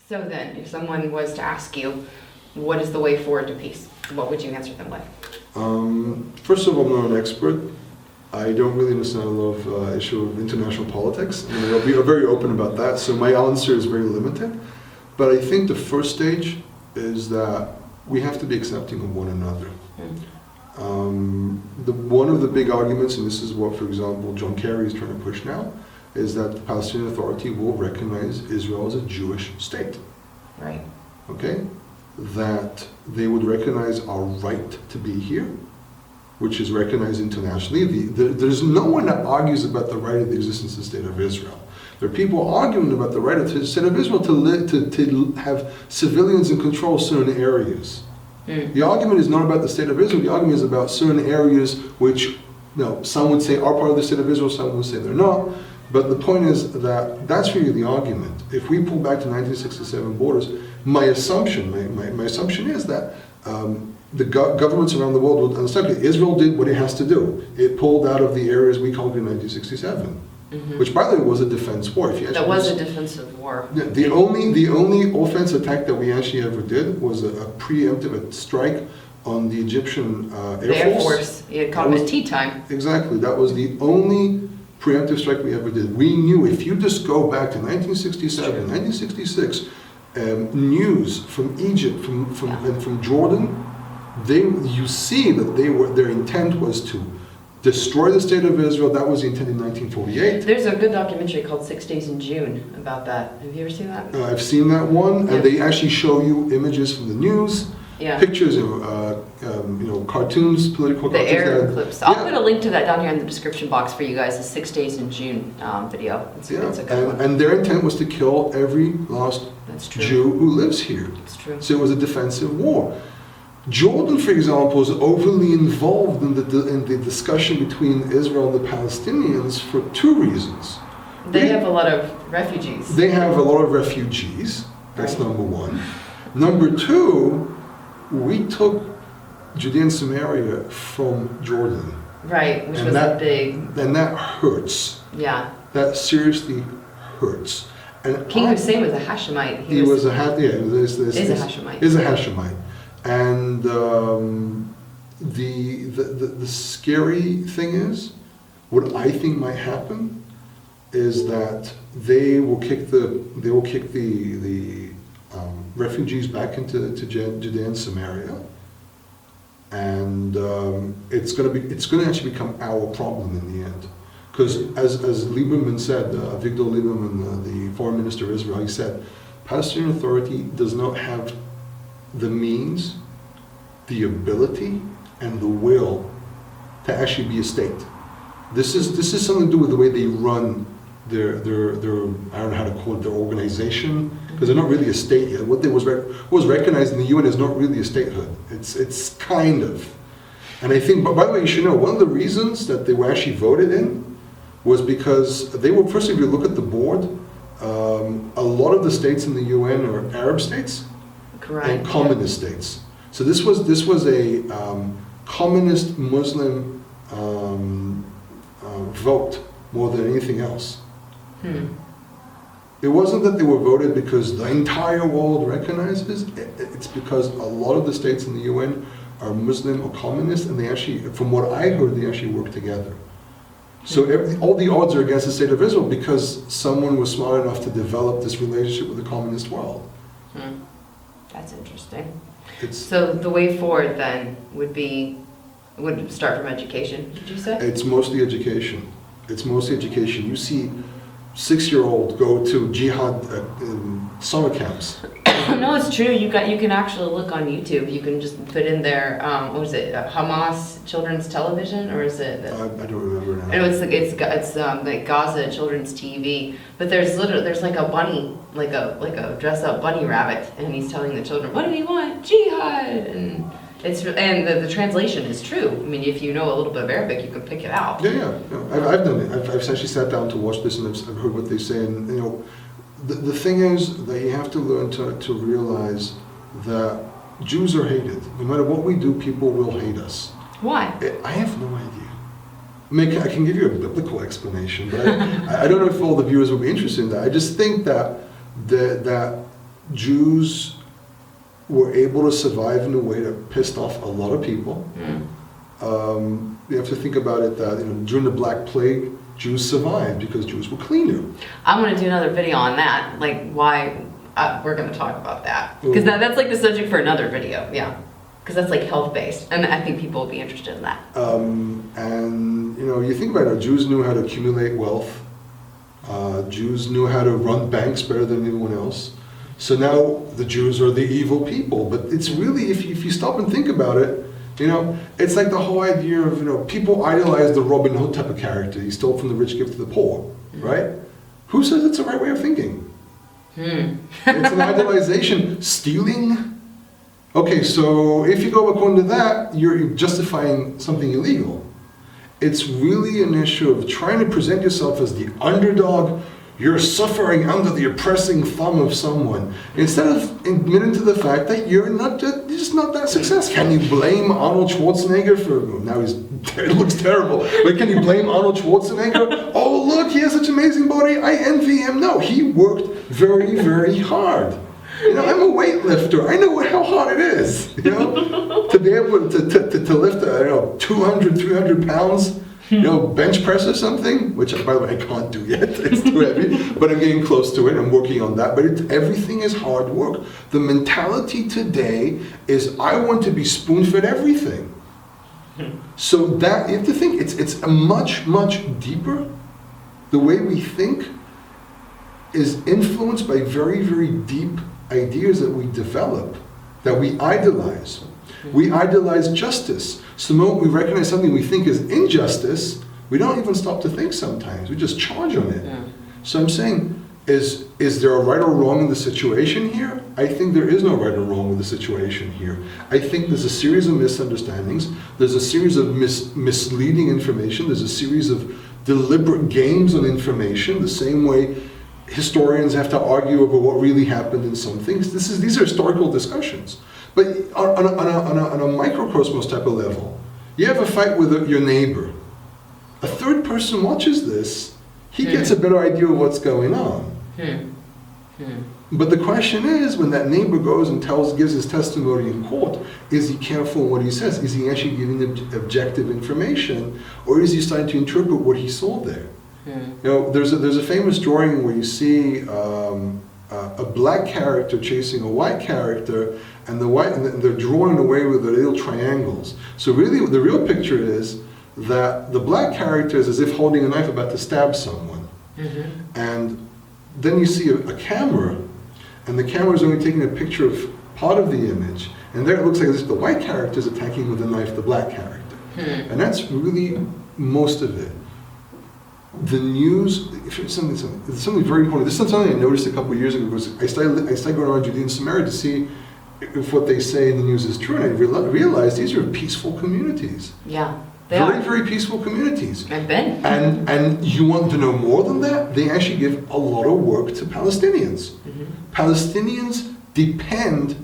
So then, if someone was to ask you, what is the way forward to peace? What would you answer them with? First of all, I'm not an expert. I don't really understand a lot of issue of international politics. I mean, I'll be very open about that, so my answer is very limited. But I think the first stage is that we have to be accepting of one another. One of the big arguments, and this is what, for example, John Kerry is trying to push now, is that the Palestinian Authority will recognize Israel as a Jewish state. Right. Okay? That they would recognize our right to be here, which is recognized internationally. There's no one that argues about the right of the existence of the State of Israel. There are people arguing about the right of the State of Israel to have civilians in control of certain areas. The argument is not about the State of Israel. The argument is about certain areas which, some would say are part of the State of Israel, some would say they're not. But the point is that that's really the argument. If we pull back to 1967 borders, my assumption is that the governments around the world would understand that Israel did what it has to do. It pulled out of the areas we called in 1967, which, by the way, was a defense war. That was a defensive war. Yeah, the only offensive attack that we actually ever did was a preemptive strike on the Egyptian Air Force. You called it tea time. Exactly. That was the only preemptive strike we ever did. We knew if you just go back to 1967, 1966, news from Egypt, and from Jordan, you see that their intent was to destroy the State of Israel. That was the intent in 1948. There's a good documentary called 6 Days in June about that. Have you ever seen that? I've seen that one, and they actually show you images from the news, pictures of cartoons, political the cartoons. air clips. I'll put a link to that down here in the description box for you guys. The 6 Days in June video. It's a good one. And their intent was to kill every last Jew who lives here. That's true. So it was a defensive war. Jordan, for example, is overly involved in the discussion between Israel and the Palestinians for two reasons. They have a lot of refugees. They have a lot of refugees. That's number one. Number two, we took Judea and Samaria from Jordan. Right, which was a big... And that hurts. Yeah. That seriously hurts. And King Hussein was a Hashemite. He was a Hashemite. Is a Hashemite. And the scary thing is, what I think might happen is that they will kick the refugees back into Judea and Samaria, and it's going to actually become our problem in the end. Because as Lieberman said, Avigdor Lieberman, the foreign minister of Israel, he said, Palestinian Authority does not have the means, the ability, and the will to actually be a state. This is something to do with the way they run their I don't know how to call it, their organization, because they're not really a state yet. What was recognized in the UN is not really a statehood. It's kind of. And I think, by the way, you should know, one of the reasons that they were actually voted in was because they were, first, if you look at the board, a lot of the states in the UN are Arab states. Correct. And communist states. So this was a communist Muslim vote more than anything else. It wasn't that they were voted because the entire world recognizes it. It's because a lot of the states in the UN are Muslim or communist, and they actually, from what I heard, they actually work together. So all the odds are against the State of Israel because someone was smart enough to develop this relationship with the communist world. That's interesting. It's, so the way forward then would start from education, did you say? It's mostly education. It's mostly education. You see 6-year-olds go to jihad summer camps. No, it's true. You can actually look on YouTube. You can just put in there, what was it, Hamas Children's Television, or is it? I don't remember now. I know it's like Gaza Children's TV, but there's like a bunny, like a dress up bunny rabbit, and he's telling the children, "What do you want? Jihad!" And the translation is true. I mean, if you know a little bit of Arabic, you can pick it out. Yeah. I've done it. I've actually sat down to watch this, and I've heard what they say, and The thing is that you have to learn to realize that Jews are hated. No matter what we do, people will hate us. Why? I have no idea. I mean, I can give you a biblical explanation, but I don't know if all the viewers will be interested in that. I just think that Jews were able to survive in a way that pissed off a lot of people. You have to think about it that during the Black Plague, Jews survived because Jews were cleaner. I'm going to do another video on that, like why we're going to talk about that. Because that's like the subject for another video, yeah. Because that's like health-based, and I think people will be interested in that. And you think about it, Jews knew how to accumulate wealth. Jews knew how to run banks better than anyone else. So now the Jews are the evil people. But it's really, if you stop and think about it, it's like the whole idea of, people idolize the Robin Hood type of character. He stole from the rich, give to the poor, right? Who says it's the right way of thinking? It's an idolization. Stealing? Okay, so if you go according to that, you're justifying something illegal. It's really an issue of trying to present yourself as the underdog. You're suffering under the oppressing thumb of someone, instead of admitting to the fact that you're just not that successful. Can you blame Arnold Schwarzenegger for, now it looks terrible, but can you blame Arnold Schwarzenegger? Oh look, he has such amazing body, I envy him. No, he worked very, very hard. I'm a weightlifter. I know how hard it is, to be able to lift, 200, 300 pounds, bench press or something, which, by the way, I can't do yet. It's too heavy, but I'm getting close to it. I'm working on that. But everything is hard work. The mentality today is, I want to be spoon-fed everything. So that, you have to think, it's a much, much deeper. The way we think is influenced by very, very deep ideas that we develop, that we idolize. We idolize justice. So the moment we recognize something we think is injustice, we don't even stop to think sometimes. We just charge on it. Yeah. So I'm saying, is there a right or wrong in the situation here? I think there is no right or wrong with the situation here. I think there's a series of misunderstandings. There's a series of misleading information. There's a series of deliberate games on information, the same way historians have to argue over what really happened in some things. These are historical discussions. But on a microcosmos type of level, you have a fight with your neighbor. A third person watches this, he gets a better idea of what's going on. But the question is, when that neighbor goes and gives his testimony in court, is he careful in what he says? Is he actually giving objective information, or is he starting to interpret what he saw there? There's a famous drawing where you see a black character chasing a white character, and they're drawn in a way with the little triangles. So really, the real picture is that the black character is as if holding a knife about to stab someone. And then you see a camera, and the camera is only taking a picture of part of the image, and there it looks like as if the white character is attacking with a knife the black character. And that's really most of it. The news, something very important. This is something I noticed a couple of years ago, because I started going around Judea and Samaria to see if what they say in the news is true, and I realized these are peaceful communities. Yeah, they are. Very, very peaceful communities. I've been. And you want to know more than that? They actually give a lot of work to Palestinians. Palestinians depend,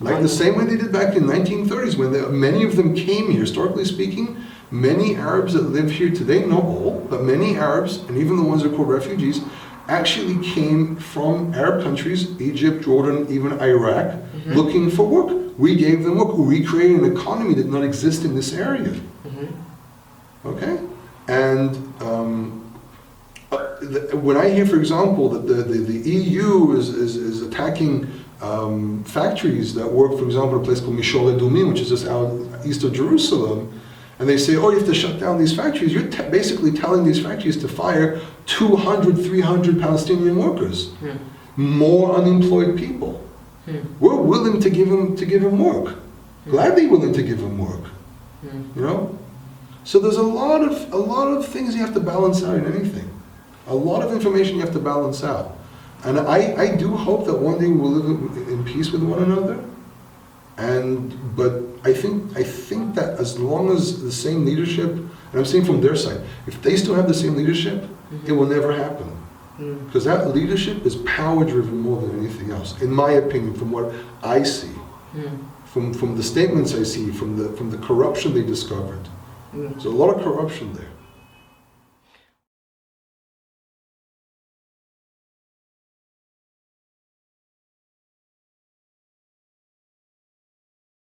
like the same way they did back in the 1930s, when many of them came here, historically speaking. Many Arabs that live here today, not all, but many Arabs, and even the ones that are called refugees, actually came from Arab countries, Egypt, Jordan, even Iraq, looking for work. We gave them work. We created an economy that did not exist in this area. Okay? And when I hear, for example, that the EU is attacking factories that work, for example, in a place called Mishol Edumim, which is just out east of Jerusalem, and they say, oh, you have to shut down these factories. You're basically telling these factories to fire 200, 300 Palestinian workers. More unemployed people. We're willing to give them work. Gladly willing to give them work. So there's a lot of things you have to balance out in anything. A lot of information you have to balance out. And I do hope that one day we'll live in peace with one another. But I think that as long as the same leadership, and I'm saying from their side, if they still have the same leadership, it will never happen. Because that leadership is power driven more than anything else, in my opinion, from what I see, from the statements I see, from the corruption they discovered. There's a lot of corruption there.